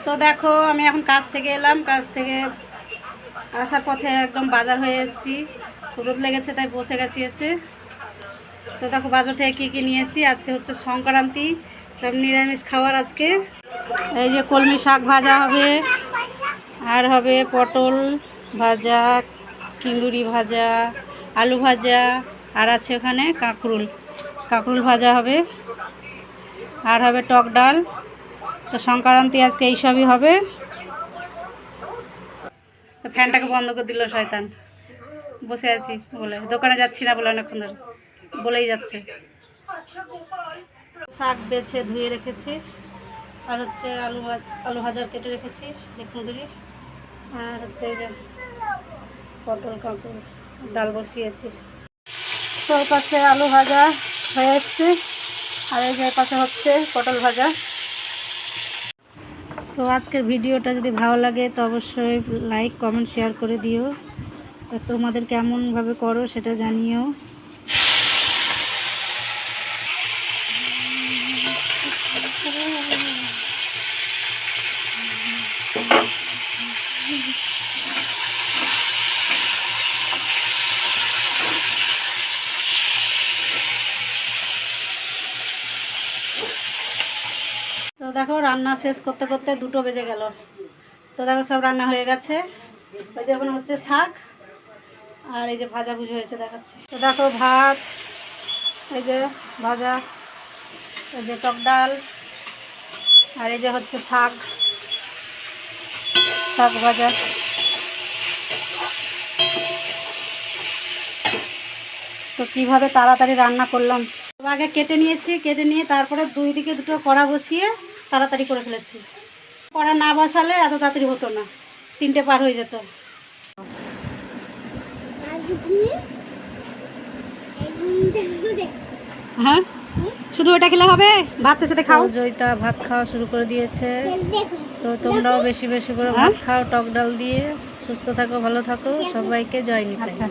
তো দেখো আমি এখন কাজ থেকে এলাম, কাজ থেকে আসার পথে একদম বাজার হয়ে এসেছি, রোদ লেগেছে তাই বসে গেছি এসে। তো দেখো বাজার থেকে কী কী নিয়ে এসেছি। আজকে হচ্ছে সংক্রান্তি, সব নিরামিষ খাবার আজকে। এই যে কলমি শাক ভাজা হবে, আর হবে পটল ভাজা, কিন্দুরি ভাজা, আলু ভাজা, আর আছে ওখানে কাঁকরুল ভাজা হবে, আর হবে টক ডাল। তো সংক্রান্তি আজকে এইসবই হবে। তো ফ্যানটাকে বন্ধ করে দিল শয়তান, বসে আছি বলে, দোকানে যাচ্ছি না বলে অনেকক্ষণ ধরে বলেই যাচ্ছে। শাক বেছে ধুয়ে রেখেছি, আর হচ্ছে আলু ভাজার কেটে রেখেছি যে কুঁদরি, আর হচ্ছে এই যে পটল কাঁকরুল ডাল বসিয়েছি। তো ওই পাশে আলু ভাজা হয়ে এসছে, আর এই যে পাশে হচ্ছে পটল ভাজা। তো আজকের ভিডিওটা যদি ভালো লাগে তো অবশ্যই লাইক কমেন্ট শেয়ার করে দিও। তো তোমাদের কেমনভাবে করো সেটা জানিও। তো দেখো রান্না শেষ করতে করতে 2টো বেজে গেল। তো দেখো সব রান্না হয়ে গেছে। ওই যখন হচ্ছে শাক, আর এই যে ভাজা ভুজি হয়েছে দেখাচ্ছি। তো দেখো ভাত, এই যে ভাজা, এই যে টক ডাল, আর এই যে হচ্ছে শাক ভাজা। তো কীভাবে তাড়াতাড়ি রান্না করলাম, আগে কেটে নিয়েছি, কেটে নিয়ে তারপরে 2 দিকে 2টো কড়া বসিয়ে তাড়াতাড়ি করে ফেলেছি। কড়া না বসালে এত তাড়াতাড়ি হতো না, 3টে পার হয়ে যেত। হ্যাঁ, শুধু ওটা খেলে হবে? ভাতের সাথে খাও। জয়িতা ভাত খাওয়া শুরু করে দিয়েছে। তো তোমরাও বেশি বেশি করে ভাত খাও টক ডাল দিয়ে। সুস্থ থাকো, ভালো থাকো, সবাইকে জয় নিতাই। আচ্ছা।